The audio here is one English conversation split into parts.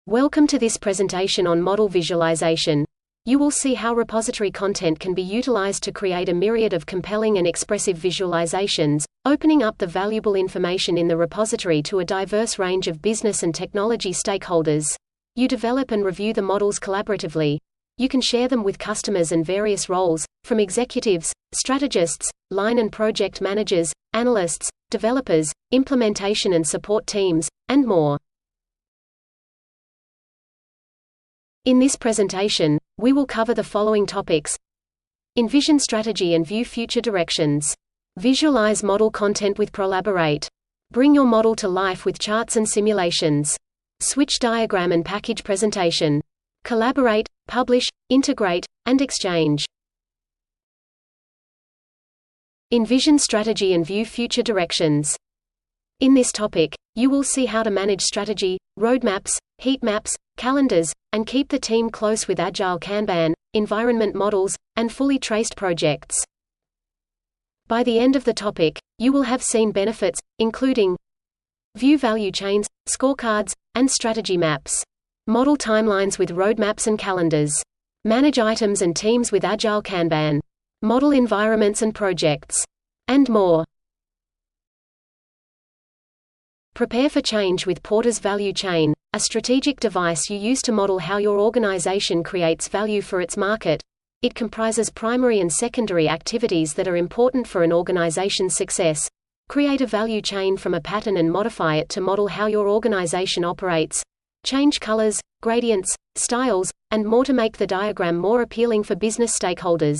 Welcome to this presentation on model visualization. You will see how repository content can be utilized to create a myriad of compelling and expressive visualizations, opening up the valuable information in the repository to a diverse range of business and technology stakeholders. You develop and review the models collaboratively. You can share them with customers and various roles, from executives, strategists, line and project managers, analysts, developers, implementation and support teams, and more. In this presentation, we will cover the following topics: envision strategy and view future directions, visualize model content with Prolaborate, bring your model to life with charts and simulations, switch diagram and package presentation, collaborate, publish, integrate, and exchange. Envision strategy and view future directions. In this topic, you will see how to manage strategy, roadmaps, heat maps, calendars, and keep the team close with agile Kanban, environment models, and fully traced projects. By the end of the topic, you will have seen benefits, including view value chains, scorecards, and strategy maps, model timelines with roadmaps and calendars, manage items and teams with agile Kanban, model environments and projects, and more. Prepare for change with Porter's value chain, a strategic device you use to model how your organization creates value for its market. It comprises primary and secondary activities that are important for an organization's success. Create a value chain from a pattern and modify it to model how your organization operates. Change colors, gradients, styles, and more to make the diagram more appealing for business stakeholders.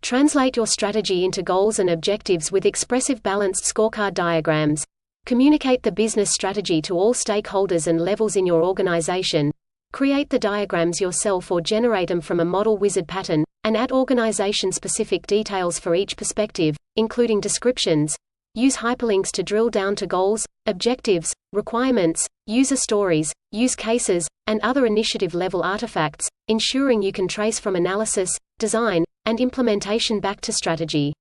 Translate your strategy into goals and objectives with expressive balanced scorecard diagrams. Communicate the business strategy to all stakeholders and levels in your organization. Create the diagrams yourself or generate them from a model wizard pattern, and add organization-specific details for each perspective, including descriptions. Use hyperlinks to drill down to goals, objectives, requirements, user stories, use cases, and other initiative-level artifacts, ensuring you can trace from analysis, design, and implementation back to strategy.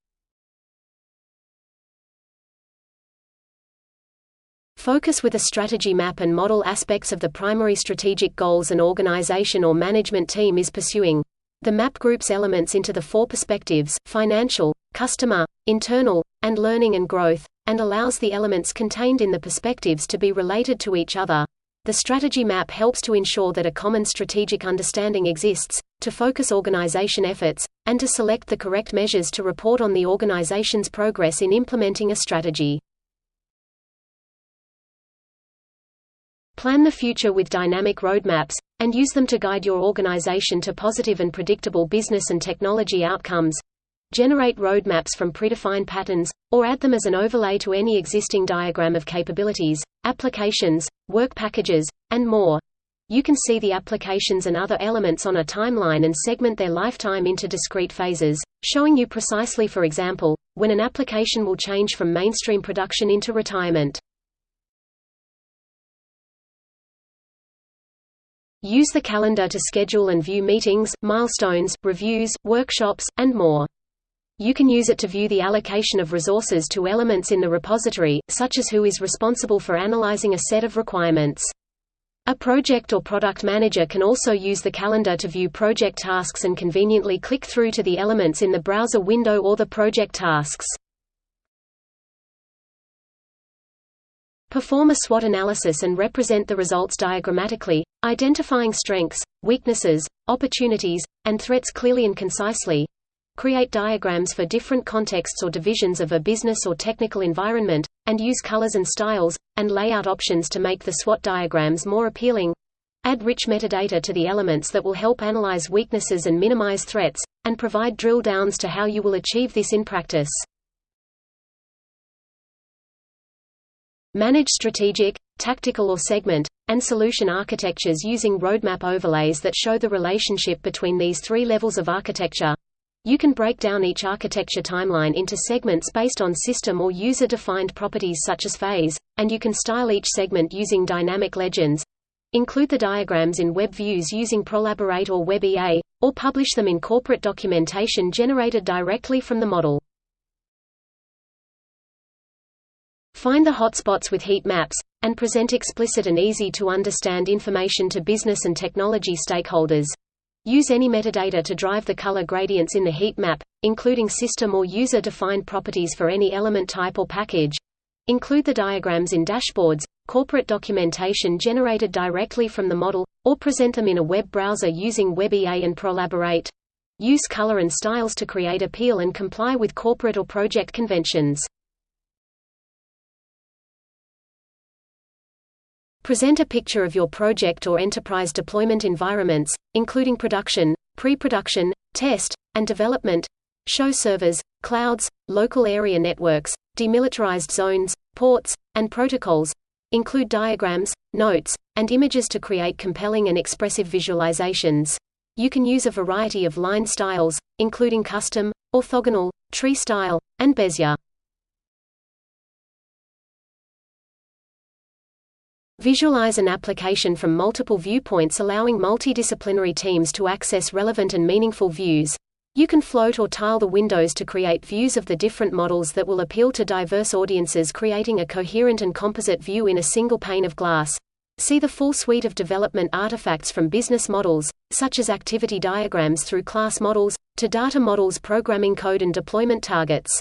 Focus with a strategy map and model aspects of the primary strategic goals an organization or management team is pursuing. The map groups elements into the four perspectives: financial, customer, internal, and learning and growth, and allows the elements contained in the perspectives to be related to each other. The strategy map helps to ensure that a common strategic understanding exists, to focus organization efforts, and to select the correct measures to report on the organization's progress in implementing a strategy. Plan the future with dynamic roadmaps, and use them to guide your organization to positive and predictable business and technology outcomes. Generate roadmaps from predefined patterns, or add them as an overlay to any existing diagram of capabilities, applications, work packages, and more. You can see the applications and other elements on a timeline and segment their lifetime into discrete phases, showing you precisely, for example, when an application will change from mainstream production into retirement. Use the calendar to schedule and view meetings, milestones, reviews, workshops, and more. You can use it to view the allocation of resources to elements in the repository, such as who is responsible for analyzing a set of requirements. A project or product manager can also use the calendar to view project tasks and conveniently click through to the elements in the browser window or the project tasks. Perform a SWOT analysis and represent the results diagrammatically, identifying strengths, weaknesses, opportunities, and threats clearly and concisely. Create diagrams for different contexts or divisions of a business or technical environment, and use colors and styles, and layout options to make the SWOT diagrams more appealing. Add rich metadata to the elements that will help analyze weaknesses and minimize threats, and provide drill downs to how you will achieve this in practice. Manage strategic, tactical or segment, and solution architectures using roadmap overlays that show the relationship between these three levels of architecture. You can break down each architecture timeline into segments based on system or user-defined properties such as phase, and you can style each segment using dynamic legends. Include the diagrams in web views using Prolaborate or WebEA, or publish them in corporate documentation generated directly from the model. Find the hotspots with heat maps, and present explicit and easy-to-understand information to business and technology stakeholders. Use any metadata to drive the color gradients in the heat map, including system or user-defined properties for any element type or package. Include the diagrams in dashboards, corporate documentation generated directly from the model, or present them in a web browser using WebEA and Prolaborate. Use color and styles to create appeal and comply with corporate or project conventions. Present a picture of your project or enterprise deployment environments, including production, pre-production, test, and development. Show servers, clouds, local area networks, demilitarized zones, ports, and protocols. Include diagrams, notes, and images to create compelling and expressive visualizations. You can use a variety of line styles, including custom, orthogonal, tree style, and Bezier. Visualize an application from multiple viewpoints, allowing multidisciplinary teams to access relevant and meaningful views. You can float or tile the windows to create views of the different models that will appeal to diverse audiences, creating a coherent and composite view in a single pane of glass. See the full suite of development artifacts from business models, such as activity diagrams, through class models, to data models, programming code, and deployment targets.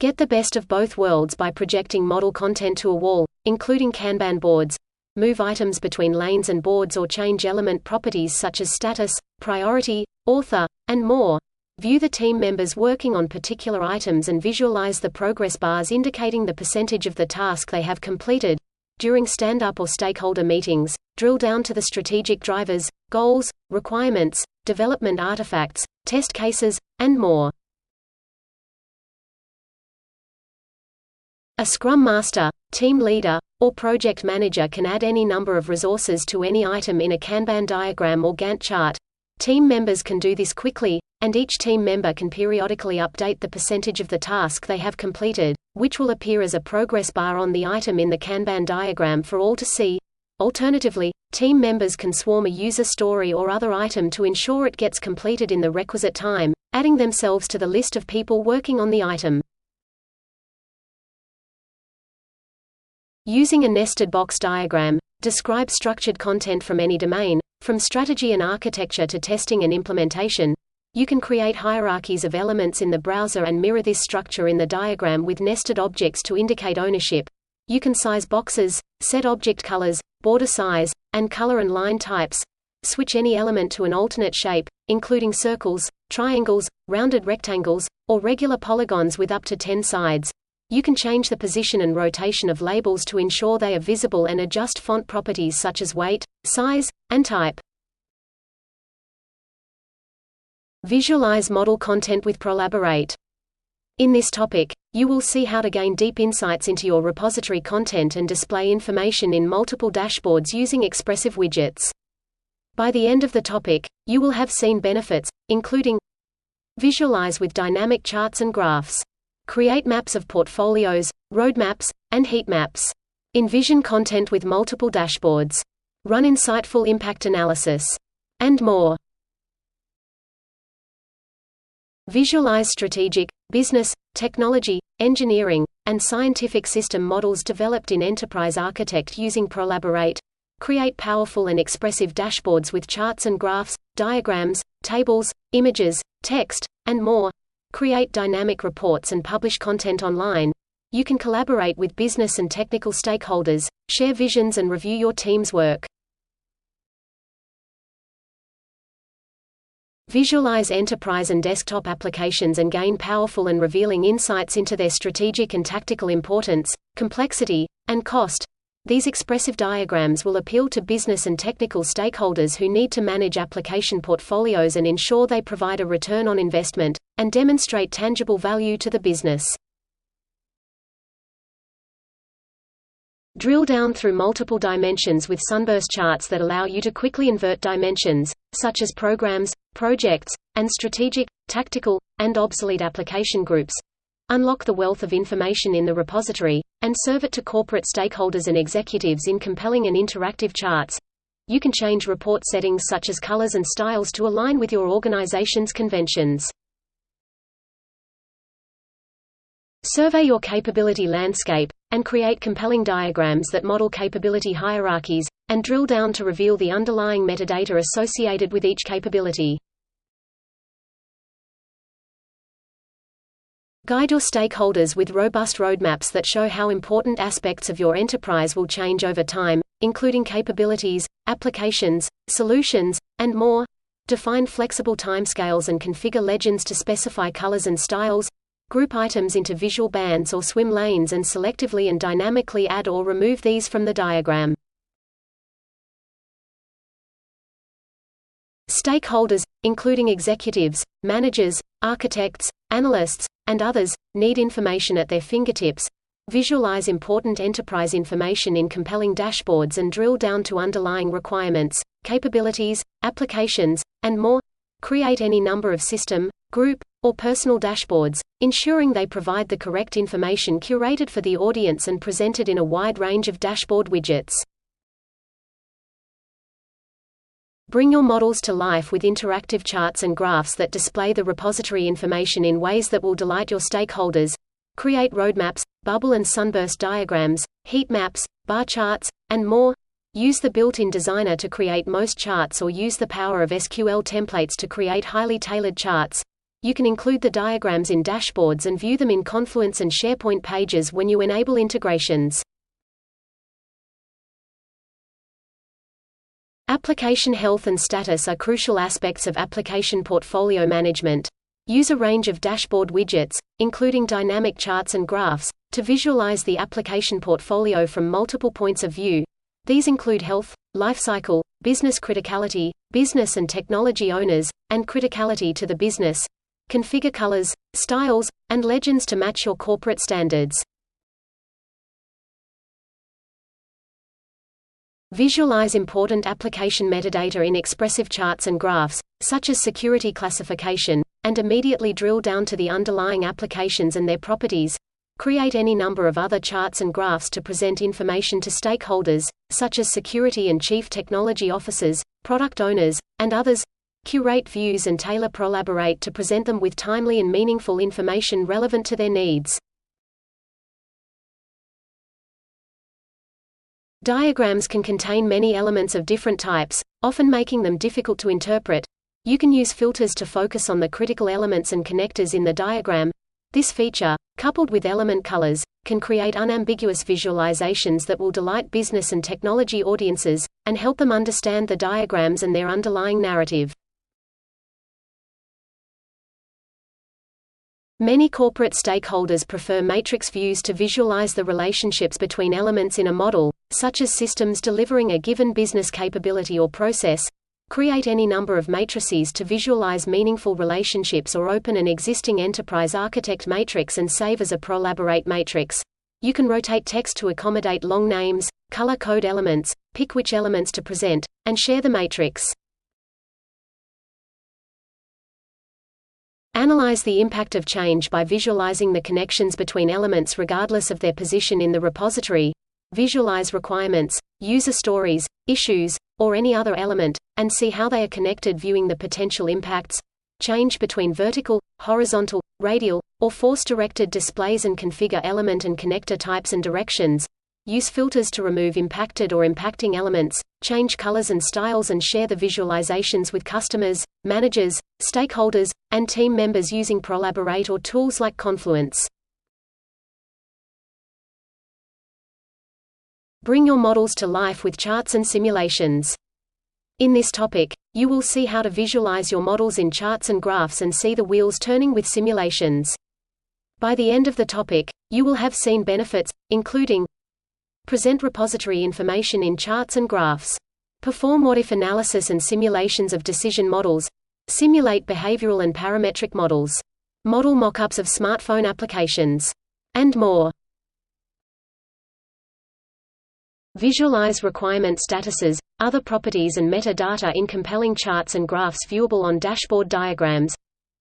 Get the best of both worlds by projecting model content to a wall, including Kanban boards. Move items between lanes and boards or change element properties such as status, priority, author, and more. View the team members working on particular items and visualize the progress bars indicating the percentage of the task they have completed. During stand-up or stakeholder meetings, drill down to the strategic drivers, goals, requirements, development artifacts, test cases, and more. A Scrum Master, team leader, or project manager can add any number of resources to any item in a Kanban diagram or Gantt chart. Team members can do this quickly, and each team member can periodically update the percentage of the task they have completed, which will appear as a progress bar on the item in the Kanban diagram for all to see. Alternatively, team members can swarm a user story or other item to ensure it gets completed in the requisite time, adding themselves to the list of people working on the item. Using a nested box diagram, describe structured content from any domain, from strategy and architecture to testing and implementation. You can create hierarchies of elements in the browser and mirror this structure in the diagram with nested objects to indicate ownership. You can size boxes, set object colors, border size, and color and line types. Switch any element to an alternate shape, including circles, triangles, rounded rectangles, or regular polygons with up to 10 sides. You can change the position and rotation of labels to ensure they are visible and adjust font properties such as weight, size, and type. Visualize model content with Prolaborate. In this topic, you will see how to gain deep insights into your repository content and display information in multiple dashboards using expressive widgets. By the end of the topic, you will have seen benefits, including: visualize with dynamic charts and graphs. Create maps of portfolios, roadmaps, and heat maps. Envision content with multiple dashboards. Run insightful impact analysis. And more. Visualize strategic, business, technology, engineering, and scientific system models developed in Enterprise Architect using Prolaborate. Create powerful and expressive dashboards with charts and graphs, diagrams, tables, images, text, and more. Create dynamic reports and publish content online. You can collaborate with business and technical stakeholders, share visions and review your team's work. Visualize enterprise and desktop applications and gain powerful and revealing insights into their strategic and tactical importance, complexity, and cost. These expressive diagrams will appeal to business and technical stakeholders who need to manage application portfolios and ensure they provide a return on investment, and demonstrate tangible value to the business. Drill down through multiple dimensions with sunburst charts that allow you to quickly invert dimensions, such as programs, projects, and strategic, tactical, and obsolete application groups. Unlock the wealth of information in the repository, and serve it to corporate stakeholders and executives in compelling and interactive charts. You can change report settings such as colors and styles to align with your organization's conventions. Survey your capability landscape, and create compelling diagrams that model capability hierarchies, and drill down to reveal the underlying metadata associated with each capability. Guide your stakeholders with robust roadmaps that show how important aspects of your enterprise will change over time, including capabilities, applications, solutions, and more. Define flexible timescales and configure legends to specify colors and styles. Group items into visual bands or swim lanes and selectively and dynamically add or remove these from the diagram. Stakeholders, including executives, managers, architects, analysts, and others, need information at their fingertips. Visualize important enterprise information in compelling dashboards and drill down to underlying requirements, capabilities, applications, and more. Create any number of system, group, or personal dashboards, ensuring they provide the correct information curated for the audience and presented in a wide range of dashboard widgets. Bring your models to life with interactive charts and graphs that display the repository information in ways that will delight your stakeholders. Create roadmaps, bubble and sunburst diagrams, heat maps, bar charts, and more. Use the built-in designer to create most charts or use the power of SQL templates to create highly tailored charts. You can include the diagrams in dashboards and view them in Confluence and SharePoint pages when you enable integrations. Application health and status are crucial aspects of application portfolio management. Use a range of dashboard widgets, including dynamic charts and graphs, to visualize the application portfolio from multiple points of view. These include health, lifecycle, business criticality, business and technology owners, and criticality to the business. Configure colors, styles, and legends to match your corporate standards. Visualize important application metadata in expressive charts and graphs, such as security classification, and immediately drill down to the underlying applications and their properties. Create any number of other charts and graphs to present information to stakeholders, such as security and chief technology officers, product owners, and others. Curate views and tailor Prolaborate to present them with timely and meaningful information relevant to their needs. Diagrams can contain many elements of different types, often making them difficult to interpret. You can use filters to focus on the critical elements and connectors in the diagram. This feature, coupled with element colors, can create unambiguous visualizations that will delight business and technology audiences, and help them understand the diagrams and their underlying narrative. Many corporate stakeholders prefer matrix views to visualize the relationships between elements in a model, such as systems delivering a given business capability or process. Create any number of matrices to visualize meaningful relationships or open an existing Enterprise Architect matrix and save as a Prolaborate matrix. You can rotate text to accommodate long names, color code elements, pick which elements to present, and share the matrix. Analyze the impact of change by visualizing the connections between elements regardless of their position in the repository. Visualize requirements, user stories, issues, or any other element, and see how they are connected viewing the potential impacts. Change between vertical, horizontal, radial, or force-directed displays and configure element and connector types and directions. Use filters to remove impacted or impacting elements, change colors and styles and share the visualizations with customers, managers, stakeholders, and team members using Prolaborate or tools like Confluence. Bring your models to life with charts and simulations. In this topic, you will see how to visualize your models in charts and graphs and see the wheels turning with simulations. By the end of the topic, you will have seen benefits, including present repository information in charts and graphs, perform what-if analysis and simulations of decision models, simulate behavioral and parametric models, model mockups of smartphone applications, and more. Visualize requirement statuses, other properties and metadata in compelling charts and graphs viewable on dashboard diagrams.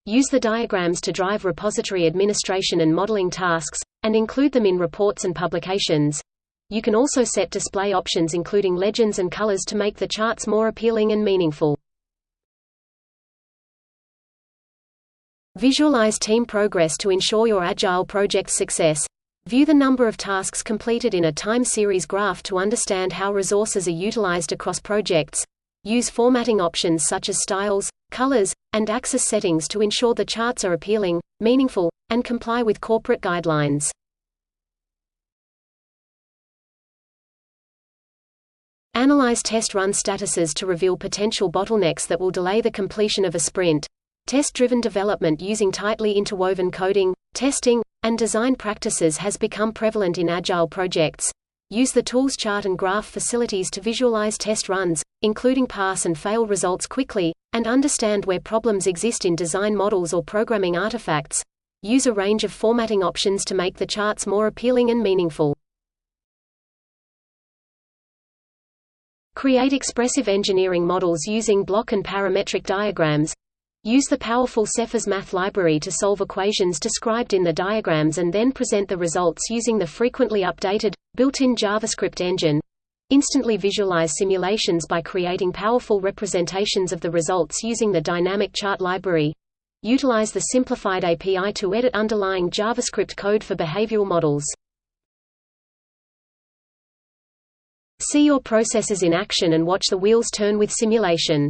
Use the diagrams to drive repository administration and modeling tasks, and include them in reports and publications. You can also set display options including legends and colors to make the charts more appealing and meaningful. Visualize team progress to ensure your agile project's success. View the number of tasks completed in a time series graph to understand how resources are utilized across projects. Use formatting options such as styles, colors, and axis settings to ensure the charts are appealing, meaningful, and comply with corporate guidelines. Analyze test run statuses to reveal potential bottlenecks that will delay the completion of a sprint. Test-driven development using tightly interwoven coding, testing, and design practices has become prevalent in agile projects. Use the tools chart and graph facilities to visualize test runs, including pass and fail results quickly, and understand where problems exist in design models or programming artifacts. Use a range of formatting options to make the charts more appealing and meaningful. Create expressive engineering models using block and parametric diagrams. Use the powerful Cephas math library to solve equations described in the diagrams and then present the results using the frequently updated, built-in JavaScript engine. Instantly visualize simulations by creating powerful representations of the results using the dynamic chart library. Utilize the simplified API to edit underlying JavaScript code for behavioral models. See your processes in action and watch the wheels turn with simulation.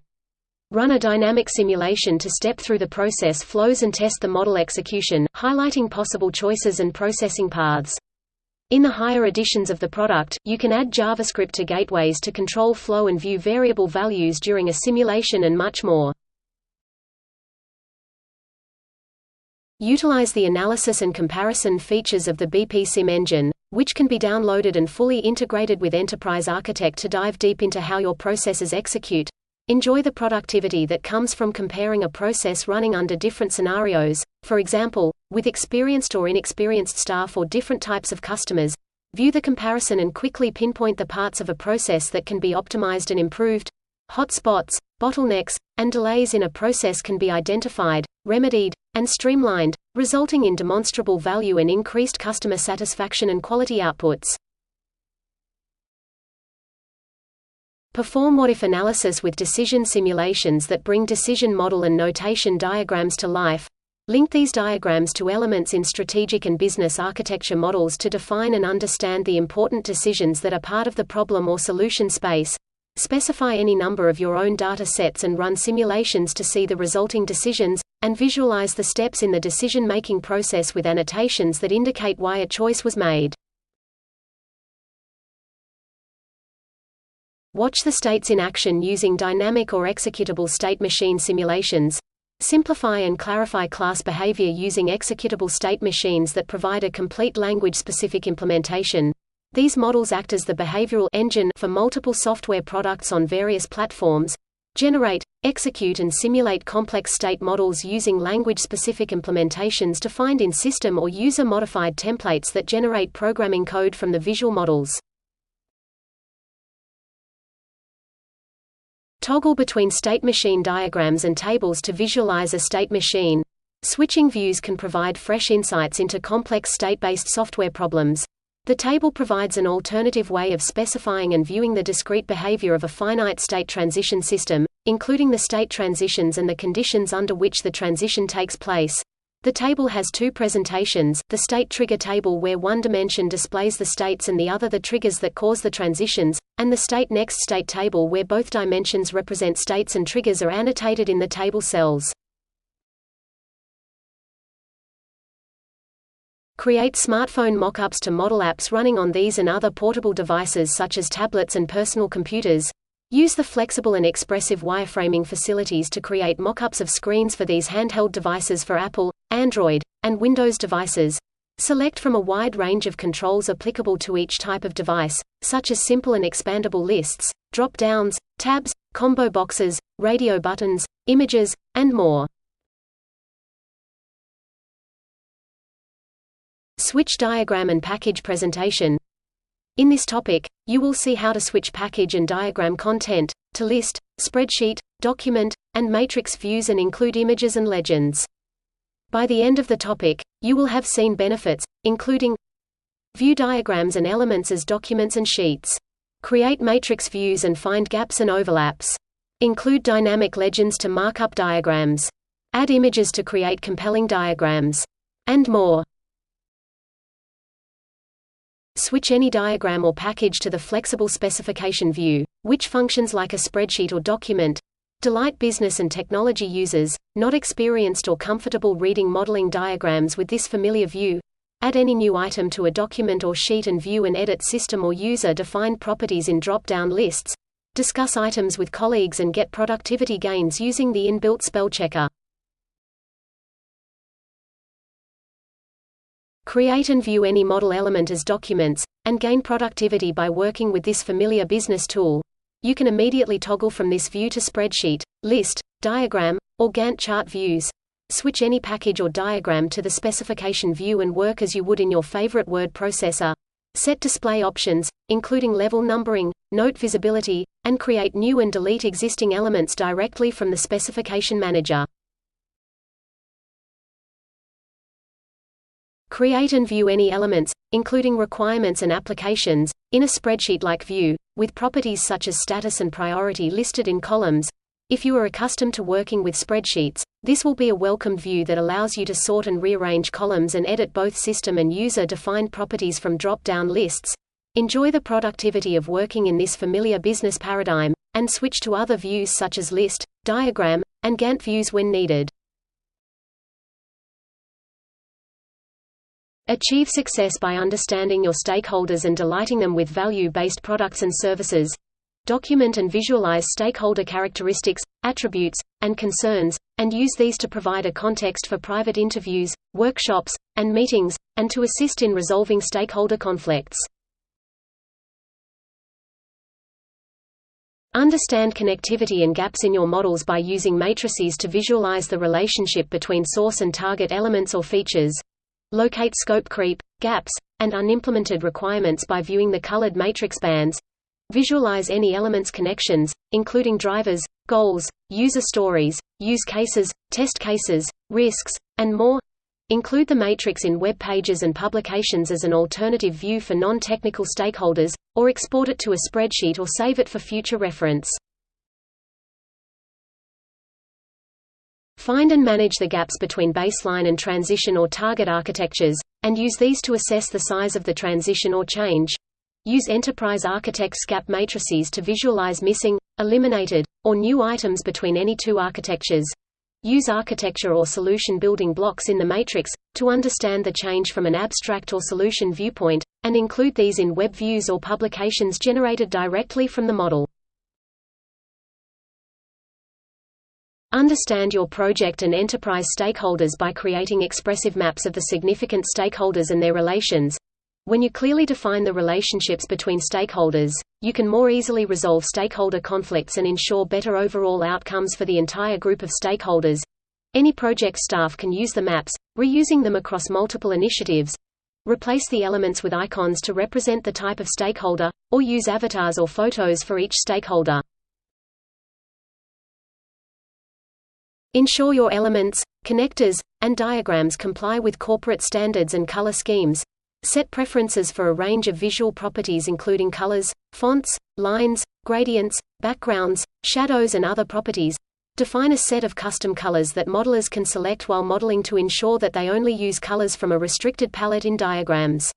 Run a dynamic simulation to step through the process flows and test the model execution, highlighting possible choices and processing paths. In the higher editions of the product, you can add JavaScript to gateways to control flow and view variable values during a simulation and much more. Utilize the analysis and comparison features of the bpsim engine, which can be downloaded and fully integrated with Enterprise Architect to dive deep into how your processes execute. Enjoy the productivity that comes from comparing a process running under different scenarios, for example, with experienced or inexperienced staff or different types of customers. View the comparison and quickly pinpoint the parts of a process that can be optimized and improved. Hotspots, bottlenecks, and delays in a process can be identified, remedied, and streamlined, resulting in demonstrable value and increased customer satisfaction and quality outputs. Perform what-if analysis with decision simulations that bring decision model and notation diagrams to life. Link these diagrams to elements in strategic and business architecture models to define and understand the important decisions that are part of the problem or solution space. Specify any number of your own data sets and run simulations to see the resulting decisions, and visualize the steps in the decision-making process with annotations that indicate why a choice was made. Watch the states in action using dynamic or executable state machine simulations. Simplify and clarify class behavior using executable state machines that provide a complete language-specific implementation. These models act as the behavioral engine for multiple software products on various platforms. Generate, execute and simulate complex state models using language-specific implementations defined in system or user-modified templates that generate programming code from the visual models. Toggle between state machine diagrams and tables to visualize a state machine. Switching views can provide fresh insights into complex state-based software problems. The table provides an alternative way of specifying and viewing the discrete behavior of a finite state transition system, including the state transitions and the conditions under which the transition takes place. The table has two presentations, the state trigger table where one dimension displays the states and the other the triggers that cause the transitions, and the state next state table where both dimensions represent states and triggers are annotated in the table cells. Create smartphone mockups to model apps running on these and other portable devices such as tablets and personal computers. Use the flexible and expressive wireframing facilities to create mockups of screens for these handheld devices for Apple, Android, and Windows devices. Select from a wide range of controls applicable to each type of device, such as simple and expandable lists, drop-downs, tabs, combo boxes, radio buttons, images, and more. Switch diagram and package presentation. In this topic, you will see how to switch package and diagram content, to list, spreadsheet, document, and matrix views and include images and legends. By the end of the topic, you will have seen benefits, including view diagrams and elements as documents and sheets. Create matrix views and find gaps and overlaps. Include dynamic legends to mark up diagrams. Add images to create compelling diagrams. And more. Switch any diagram or package to the flexible specification view, which functions like a spreadsheet or document. Delight business and technology users, not experienced or comfortable reading modeling diagrams with this familiar view. Add any new item to a document or sheet and view and edit system or user-defined properties in drop-down lists. Discuss items with colleagues and get productivity gains using the inbuilt spell checker. Create and view any model element as documents, and gain productivity by working with this familiar business tool. You can immediately toggle from this view to spreadsheet, list, diagram, or Gantt chart views. Switch any package or diagram to the specification view and work as you would in your favorite word processor. Set display options, including level numbering, note visibility, and create new and delete existing elements directly from the specification manager. Create and view any elements, including requirements and applications, in a spreadsheet-like view, with properties such as status and priority listed in columns. If you are accustomed to working with spreadsheets, this will be a welcomed view that allows you to sort and rearrange columns and edit both system and user-defined properties from drop-down lists. Enjoy the productivity of working in this familiar business paradigm, and switch to other views such as list, diagram, and Gantt views when needed. Achieve success by understanding your stakeholders and delighting them with value-based products and services. Document and visualize stakeholder characteristics, attributes, and concerns, and use these to provide a context for private interviews, workshops, and meetings, and to assist in resolving stakeholder conflicts. Understand connectivity and gaps in your models by using matrices to visualize the relationship between source and target elements or features. Locate scope creep, gaps, and unimplemented requirements by viewing the colored matrix bands. Visualize any element's connections, including drivers, goals, user stories, use cases, test cases, risks, and more. Include the matrix in web pages and publications as an alternative view for non-technical stakeholders, or export it to a spreadsheet or save it for future reference. Find and manage the gaps between baseline and transition or target architectures, and use these to assess the size of the transition or change. Use Enterprise Architect's gap matrices to visualize missing, eliminated, or new items between any two architectures. Use architecture or solution building blocks in the matrix, to understand the change from an abstract or solution viewpoint, and include these in web views or publications generated directly from the model. Understand your project and enterprise stakeholders by creating expressive maps of the significant stakeholders and their relations. When you clearly define the relationships between stakeholders, you can more easily resolve stakeholder conflicts and ensure better overall outcomes for the entire group of stakeholders. Any project staff can use the maps, reusing them across multiple initiatives. Replace the elements with icons to represent the type of stakeholder, or use avatars or photos for each stakeholder. Ensure your elements, connectors, and diagrams comply with corporate standards and color schemes. Set preferences for a range of visual properties including colors, fonts, lines, gradients, backgrounds, shadows and other properties. Define a set of custom colors that modelers can select while modeling to ensure that they only use colors from a restricted palette in diagrams.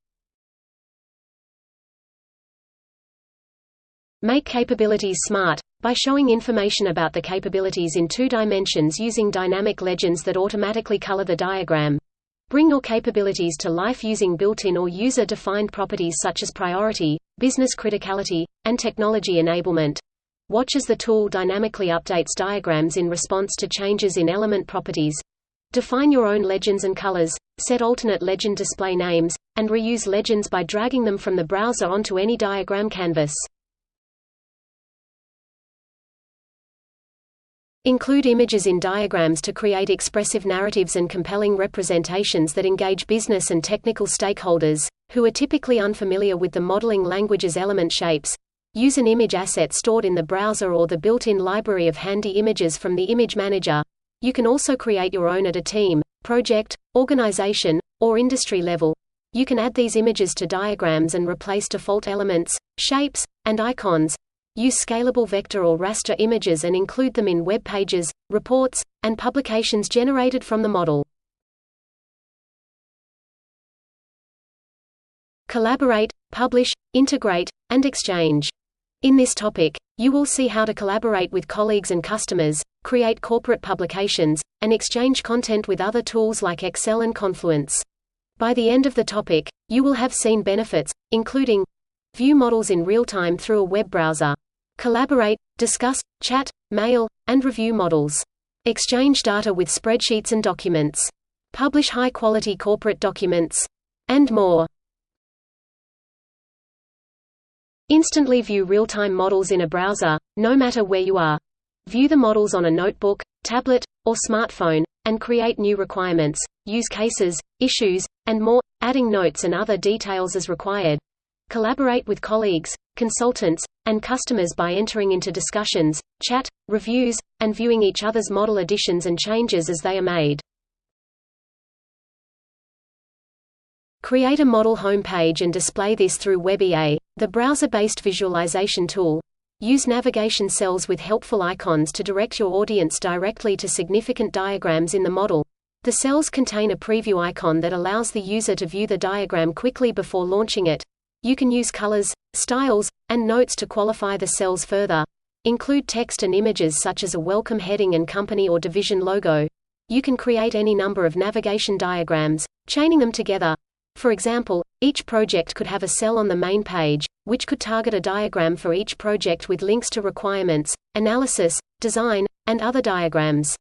Make capabilities smart, by showing information about the capabilities in 2 dimensions using dynamic legends that automatically color the diagram. Bring your capabilities to life using built-in or user-defined properties such as priority, business criticality, and technology enablement. Watch as the tool dynamically updates diagrams in response to changes in element properties. Define your own legends and colors, set alternate legend display names, and reuse legends by dragging them from the browser onto any diagram canvas. Include images in diagrams to create expressive narratives and compelling representations that engage business and technical stakeholders, who are typically unfamiliar with the modeling language's element shapes. Use an image asset stored in the browser or the built-in library of handy images from the image manager. You can also create your own at a team, project, organization, or industry level. You can add these images to diagrams and replace default elements, shapes, and icons. Use scalable vector or raster images and include them in web pages, reports, and publications generated from the model. Collaborate, publish, integrate, and exchange. In this topic, you will see how to collaborate with colleagues and customers, create corporate publications, and exchange content with other tools like Excel and Confluence. By the end of the topic, you will have seen benefits, including view models in real time through a web browser, collaborate, discuss, chat, mail, and review models, exchange data with spreadsheets and documents, publish high-quality corporate documents, and more. Instantly view real-time models in a browser, no matter where you are. View the models on a notebook, tablet, or smartphone, and create new requirements, use cases, issues, and more, adding notes and other details as required. Collaborate with colleagues, consultants, and customers by entering into discussions, chat, reviews, and viewing each other's model additions and changes as they are made. Create a model homepage and display this through WebEA, the browser-based visualization tool. Use navigation cells with helpful icons to direct your audience directly to significant diagrams in the model. The cells contain a preview icon that allows the user to view the diagram quickly before launching it. You can use colors, styles, and notes to qualify the cells further. Include text and images such as a welcome heading and company or division logo. You can create any number of navigation diagrams, chaining them together. For example, each project could have a cell on the main page, which could target a diagram for each project with links to requirements, analysis, design, and other diagrams.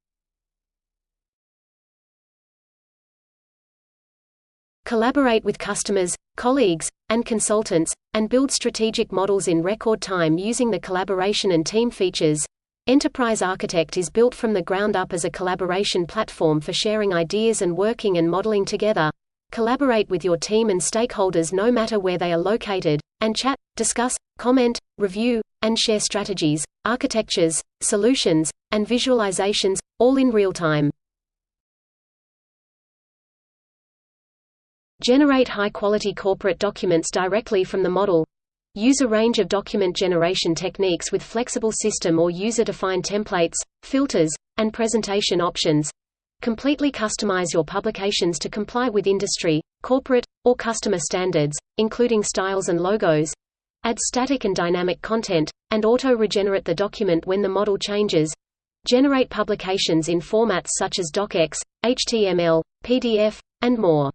Collaborate with customers, colleagues, and consultants, and build strategic models in record time using the collaboration and team features. Enterprise Architect is built from the ground up as a collaboration platform for sharing ideas and working and modeling together. Collaborate with your team and stakeholders no matter where they are located, and chat, discuss, comment, review, and share strategies, architectures, solutions, and visualizations, all in real time. Generate high-quality corporate documents directly from the model. Use a range of document generation techniques with flexible system or user-defined templates, filters, and presentation options. Completely customize your publications to comply with industry, corporate, or customer standards, including styles and logos. Add static and dynamic content, and auto-regenerate the document when the model changes. Generate publications in formats such as docx, HTML, PDF, and more.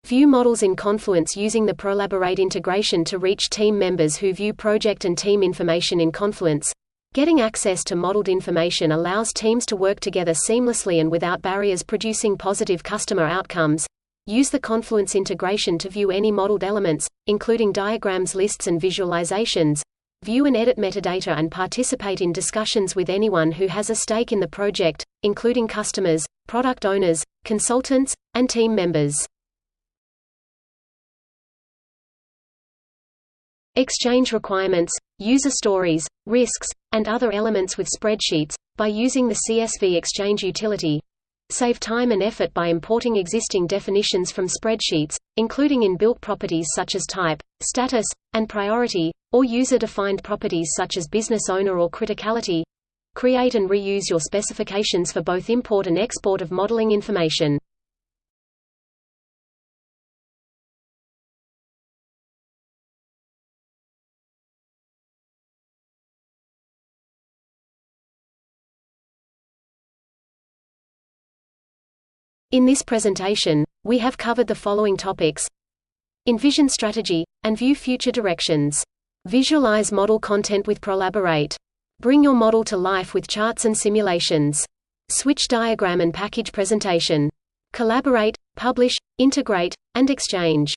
View models in Confluence using the Prolaborate integration to reach team members who view project and team information in Confluence. Getting access to modeled information allows teams to work together seamlessly and without barriers, producing positive customer outcomes. Use the Confluence integration to view any modeled elements, including diagrams, lists, and visualizations. View and edit metadata and participate in discussions with anyone who has a stake in the project, including customers, product owners, consultants, and team members. Exchange requirements, user stories, risks, and other elements with spreadsheets, by using the CSV Exchange utility. Save time and effort by importing existing definitions from spreadsheets, including inbuilt properties such as type, status, and priority, or user-defined properties such as business owner or criticality. Create and reuse your specifications for both import and export of modeling information. In this presentation, we have covered the following topics: envision strategy, and view future directions. Visualize model content with Prolaborate. Bring your model to life with charts and simulations. Switch diagram and package presentation. Collaborate, publish, integrate, and exchange.